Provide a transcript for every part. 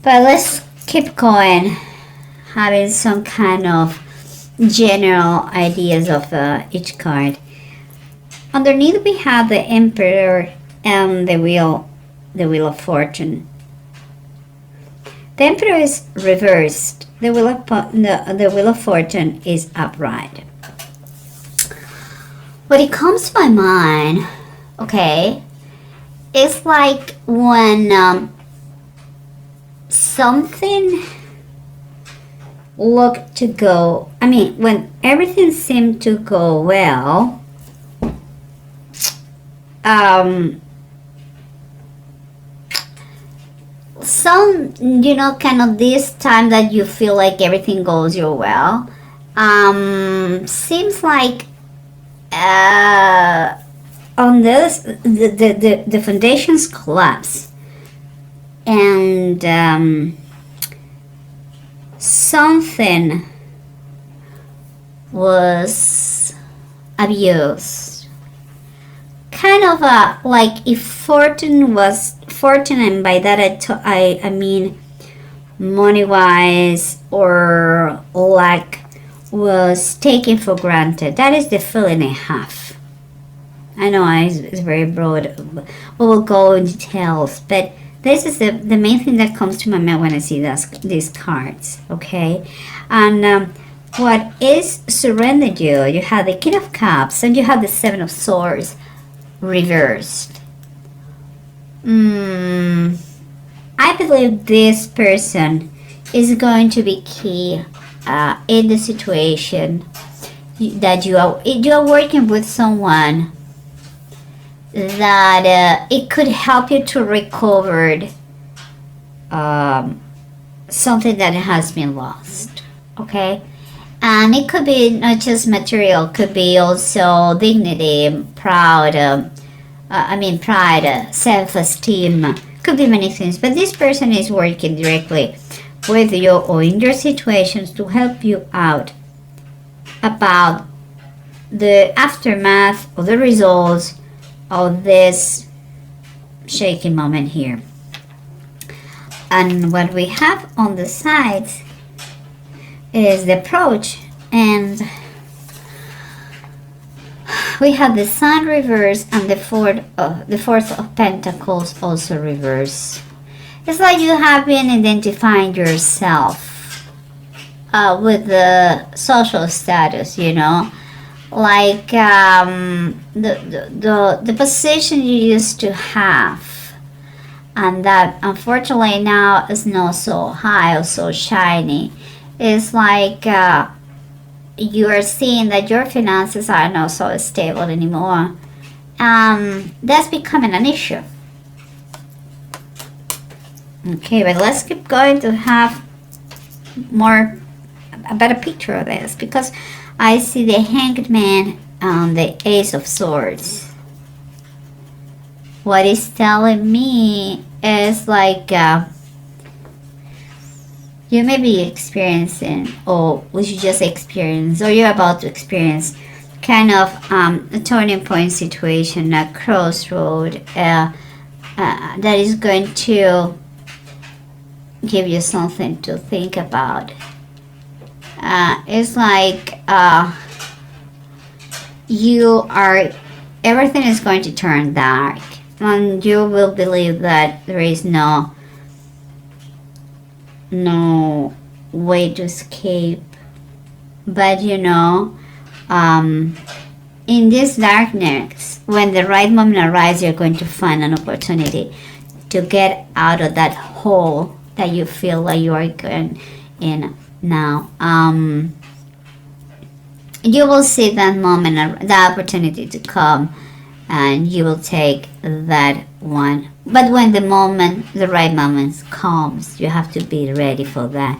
But let's keep going, having some kind of general ideas of each card. Underneath we have the Emperor and the Wheel of Fortune. The Emperor is reversed. The Wheel of Fortune is upright. What it comes to my mind, okay, it's like when something looked to go, when everything seemed to go well, some, kind of this time that you feel like everything goes your well, seems like on this, the foundations collapse, and something was abused. Kind of like if fortune, and by that I mean money-wise or luck, was taken for granted. That is the feeling I have. I know it's very broad. We will go in details, but this is the main thing that comes to my mind when I see these cards, okay? And what is surrendered you? You have the King of Cups and you have the Seven of Swords reversed. I believe this person is going to be key in the situation that you are working with someone that it could help you to recover something that has been lost, okay? And it could be not just material, could be also dignity, pride, self-esteem, could be many things. But this person is working directly with you or in your situations to help you out about the aftermath or the results of this shaky moment here. And what we have on the sides is the approach, and we have the Sun reverse and the Fourth of Pentacles also reverse. It's like you have been identifying yourself with the social status, like the position you used to have, and that unfortunately now is not so high or so shiny. It's like you are seeing that your finances are not so stable anymore. That's becoming an issue. Okay, but let's keep going to have a better picture of this, because I see the Hanged Man and the Ace of Swords. What it's telling me is like you may be experiencing, or you just experienced, or you're about to experience kind of a turning point situation, a crossroad that is going to give you something to think about. It's like everything is going to turn dark, and you will believe that there is no way to escape. But in this darkness, when the right moment arrives, you're going to find an opportunity to get out of that hole that you feel like you are going in now. You will see that moment, the opportunity to come, and you will take that one. But when the right moment comes, you have to be ready for that.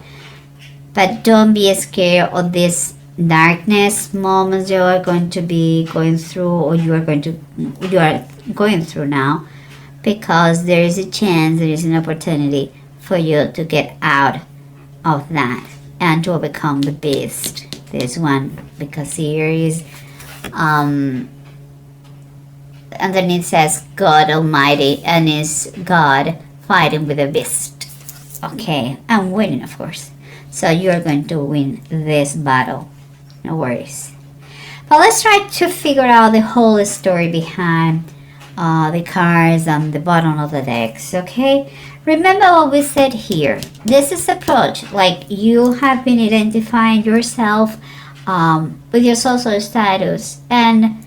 But don't be scared of this darkness moments you are going to be going through, or you are going through now, because there is a chance, there is an opportunity for you to get out of that and to become the beast. This one, because here is underneath says God Almighty, and is God fighting with a beast. Okay, I'm winning, of course. So you're going to win this battle. No worries. But let's try to figure out the whole story behind the cards on the bottom of the decks, okay? Remember what we said here. This is approach, like you have been identifying yourself with your social status, and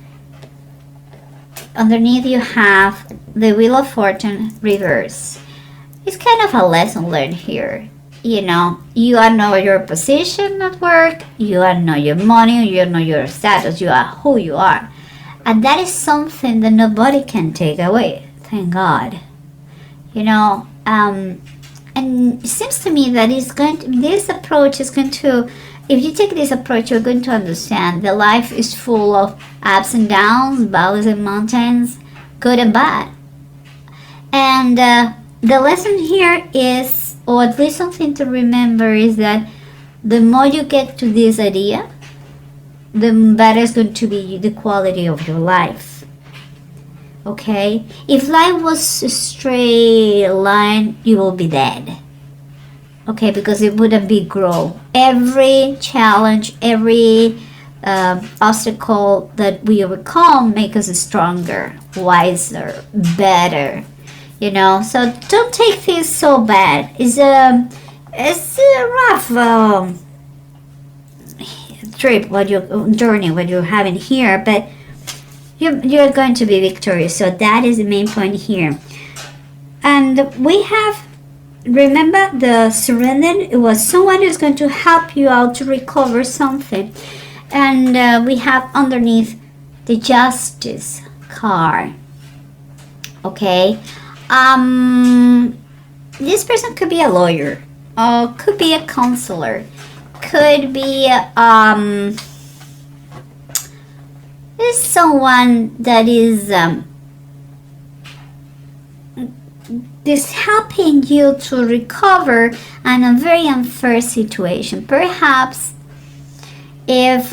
underneath you have the Wheel of Fortune reverse. It's kind of a lesson learned here. You know, you know your position at work, you know your money, you know your status, you are who you are. And that is something that nobody can take away, thank God. You know, and it seems to me that this approach is going to, if you take this approach, you're going to understand that life is full of ups and downs, valleys and mountains, good and bad. And the lesson here is, or at least something to remember, is that the more you get to this idea, the better is going to be the quality of your life. Okay? If life was a straight line, you will be dead. Okay? Because it wouldn't be growth. Every challenge, every obstacle that we overcome makes us stronger, wiser, better. You know? So don't take things so bad. It's a rough trip, what your journey, what you're having here, but you're going to be victorious. So that is the main point here. And we have, remember the surrender, it was someone who's going to help you out to recover something. And we have underneath the Justice card. Okay, this person could be a lawyer, or could be a counselor, could be is someone that is helping you to recover in a very unfair situation. Perhaps if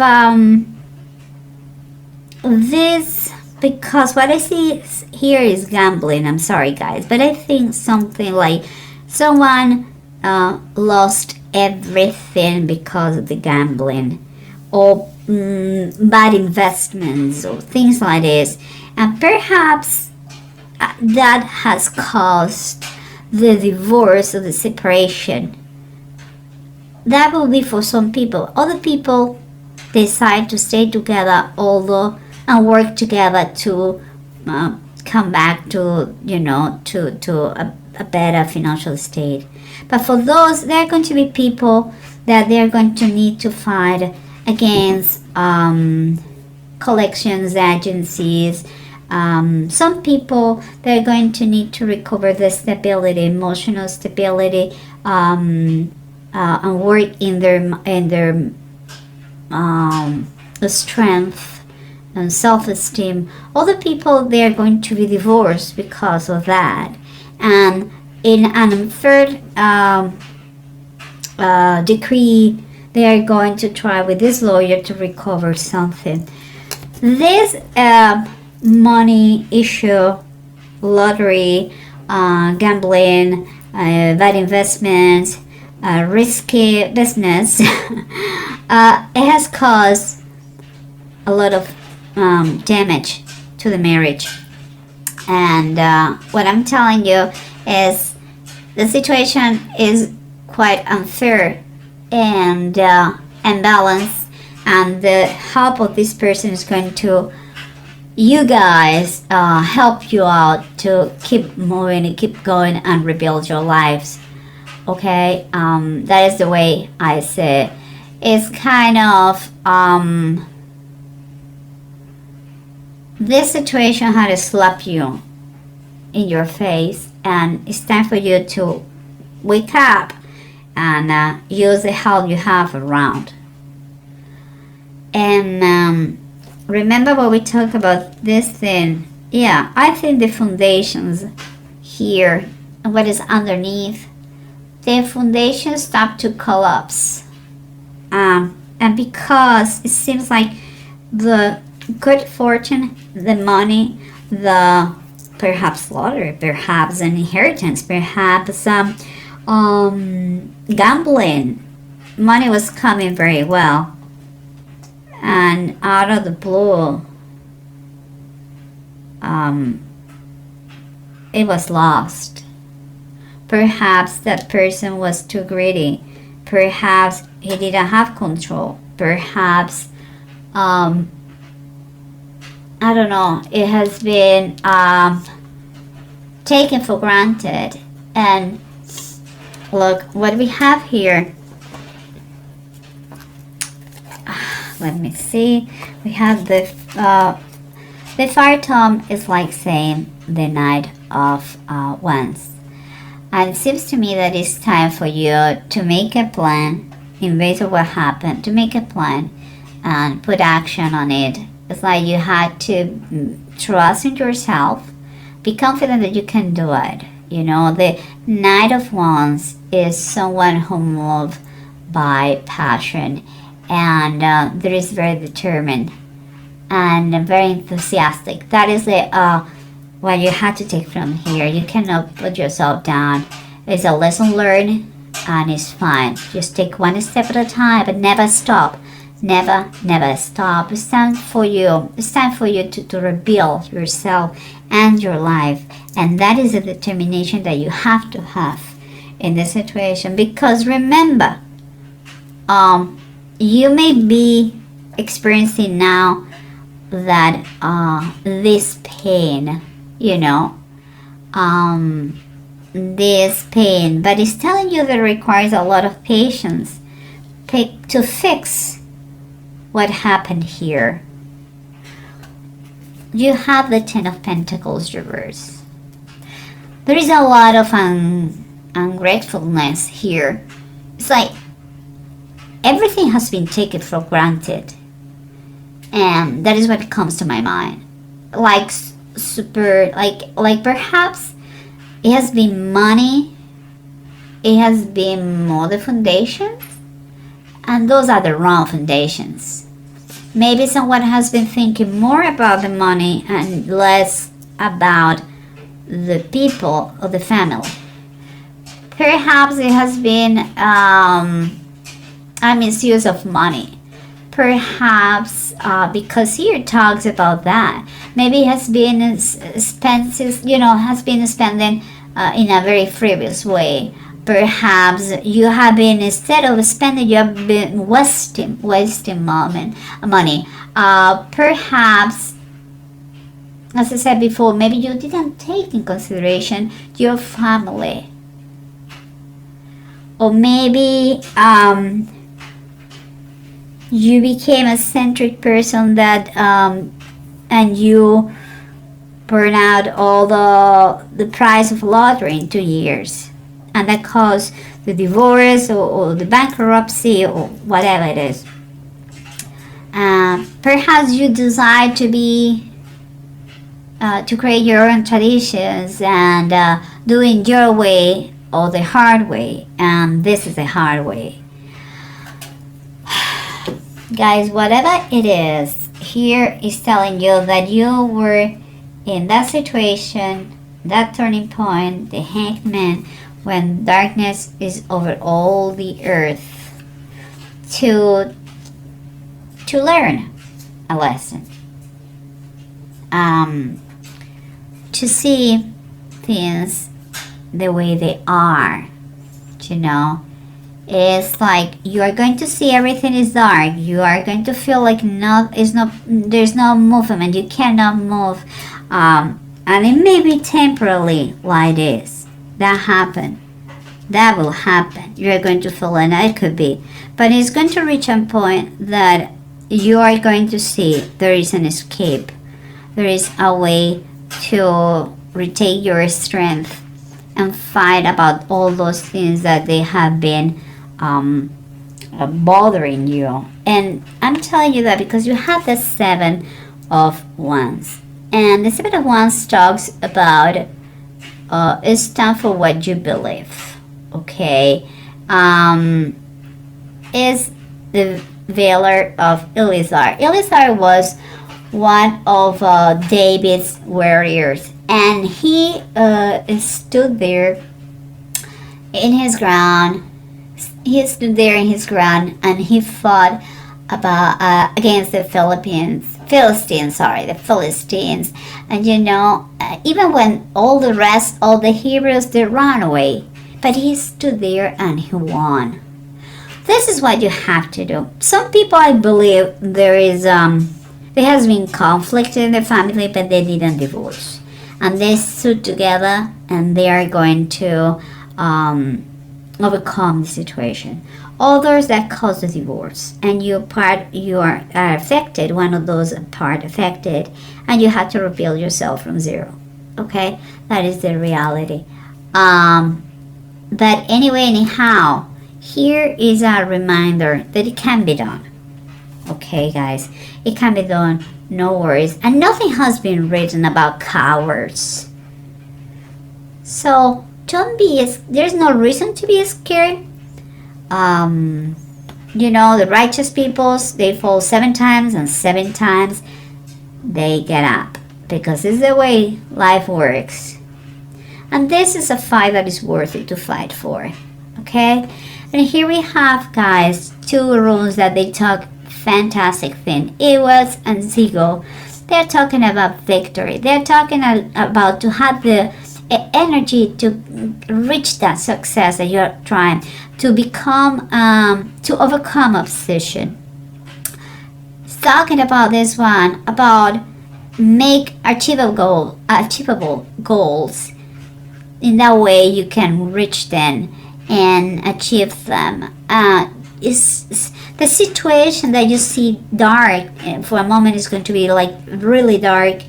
this, because what I see here is gambling. I'm sorry guys, but I think something like someone lost everything because of the gambling, or bad investments, or things like this, and perhaps that has caused the divorce or the separation. That will be for some people. Other people decide to stay together, although, and work together to come back to, you know, to a better financial state. But for those, there are going to be people that they're going to need to fight against collections agencies. Some people, they're going to need to recover the stability, emotional stability, and work in their strength and self-esteem. Other people, they're going to be divorced because of that. And in an unfair decree, they are going to try with this lawyer to recover something. This money issue, lottery, gambling, bad investments, risky business, it has caused a lot of damage to the marriage. And what I'm telling you is the situation is quite unfair and unbalanced, and the help of this person is going to, you guys, help you out to keep moving and keep going and rebuild your lives. Okay, that is the way I say it. It's kind of this situation had to slap you in your face, and it's time for you to wake up and use the help you have around. And remember what we talked about this thing. Yeah, I think the foundations here, what is underneath, the foundation stopped to collapse. And because it seems like the good fortune, the money, the perhaps lottery, perhaps an inheritance, perhaps Gambling. Money was coming very well, and out of the blue, it was lost. Perhaps that person was too greedy. Perhaps he didn't have control. Perhaps, I don't know, it has been taken for granted. And look what we have here. Let me see. We have the fire tome is like saying the Knight of Wands. And it seems to me that it's time for you to make a plan in base of what happened, to make a plan and put action on it. It's like you had to trust in yourself, be confident that you can do it. You know, the Knight of Wands is someone who moves by passion, and there is very determined and very enthusiastic. That is what you have to take from here. You cannot put yourself down. It's a lesson learned, and it's fine. Just take one step at a time, but never stop. Never stop. It's time for you. It's time for you to rebuild yourself and your life. And that is a determination that you have to have in this situation. Because remember, you may be experiencing now that this pain, you know, this pain, but it's telling you that it requires a lot of patience to fix what happened here. You have the Ten of Pentacles reverse. There is a lot of ungratefulness here. It's like everything has been taken for granted, and that is what comes to my mind. Like super, like perhaps it has been money, it has been more the foundations, and those are the wrong foundations. Maybe someone has been thinking more about the money and less about the people or the family. Perhaps it has been a misuse of money. Perhaps because here it talks about that. Maybe it has been expenses, has been spending in a very frivolous way. Perhaps you have been, instead of spending, you have been wasting money. Perhaps, as I said before, maybe you didn't take in consideration your family. Or maybe you became a centric person that and you burn out all the price of lottery in 2 years, and that caused the divorce or the bankruptcy or whatever it is. Perhaps you decide to create your own traditions and doing your way or the hard way, and this is the hard way. Guys, whatever it is, here is telling you that you were in that situation, that turning point, the Hangman, when darkness is over all the earth, to learn a lesson, to see things the way they are. It's like you are going to see everything is dark. You are going to feel like there's no movement. You cannot move, and it may be temporarily like this. That will happen. You are going to feel, and it could be, but it's going to reach a point that you are going to see there is an escape. There is a way to retake your strength and fight about all those things that they have been bothering you. And I'm telling you that because you have the Seven of Wands, and the Seven of Wands talks about it's time for what you believe. Okay, is the Veiler of Elizar. Elizar was one of David's warriors, and he stood there in his ground. He stood there in his ground and he fought about against the Philistines. And even when all the Hebrews, they ran away, but he stood there and he won. This is what you have to do. Some people, I believe, there has been conflict in the family, but they didn't divorce, and they stood together, and they are going to overcome the situation. Others that cause the divorce, and you are affected, one of those part affected, and you have to rebuild yourself from zero. Okay, that is the reality. But anyway, anyhow, here is a reminder that it can be done. Okay, guys, it can be done. No worries, and nothing has been written about cowards. So don't be. There's no reason to be scared. The righteous peoples, they fall 7 times, and 7 times they get up, because it's the way life works. And this is a fight that is worth it to fight for. Okay, and here we have, guys, 2 runes that they talk fantastic thing. Ewas and Zigo. They're talking about victory. They're talking about to have the energy to reach that success that you're trying to become, to overcome obsession. It's talking about this one, about make achievable goals. In that way you can reach them and achieve them. Is the situation that you see dark for a moment is going to be like really dark,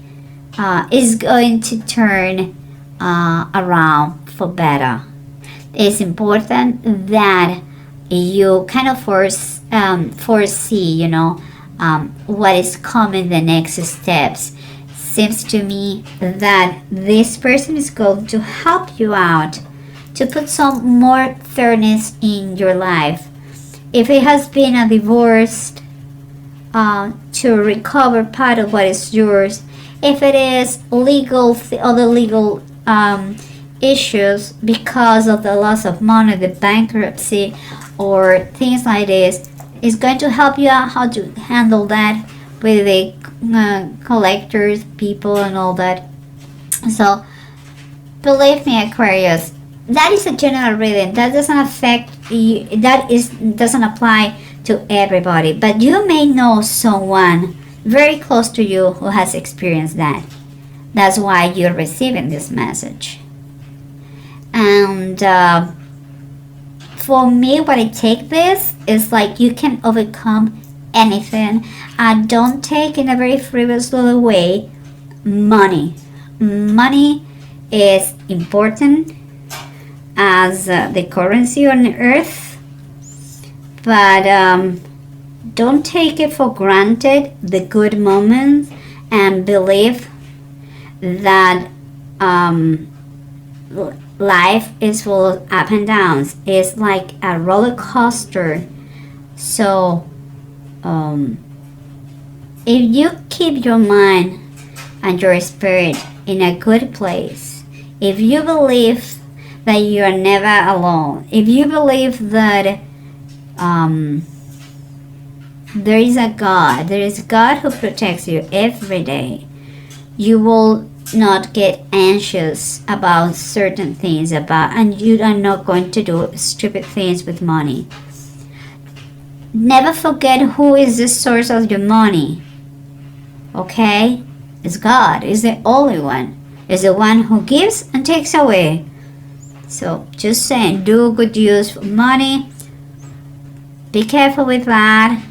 is going to turn around for better. It's important that you kind of foresee, what is coming, the next steps. Seems to me that this person is going to help you out to put some more fairness in your life. If it has been a divorce, to recover part of what is yours. If it is other legal issues because of the loss of money, the bankruptcy, or things like this, it's going to help you out how to handle that with the collectors, people, and all that. So, believe me, Aquarius, that is a general reading. That doesn't affect you. Doesn't apply to everybody. But you may know someone very close to you who has experienced that. That's why you're receiving this message. And for me, what I take this is like you can overcome anything. Don't take in a very frivolous way money. Money is important as the currency on earth, but don't take it for granted, the good moments, and believe that life is full of up and downs. It's like a roller coaster. So if you keep your mind and your spirit in a good place, if you believe that you are never alone, if you believe that there is a God who protects you every day, you will not get anxious about certain things, and you are not going to do stupid things with money. Never forget who is the source of your money. Okay? It's God. It's the only one. It's the one who gives and takes away. So just saying, do good use for money. Be careful with that.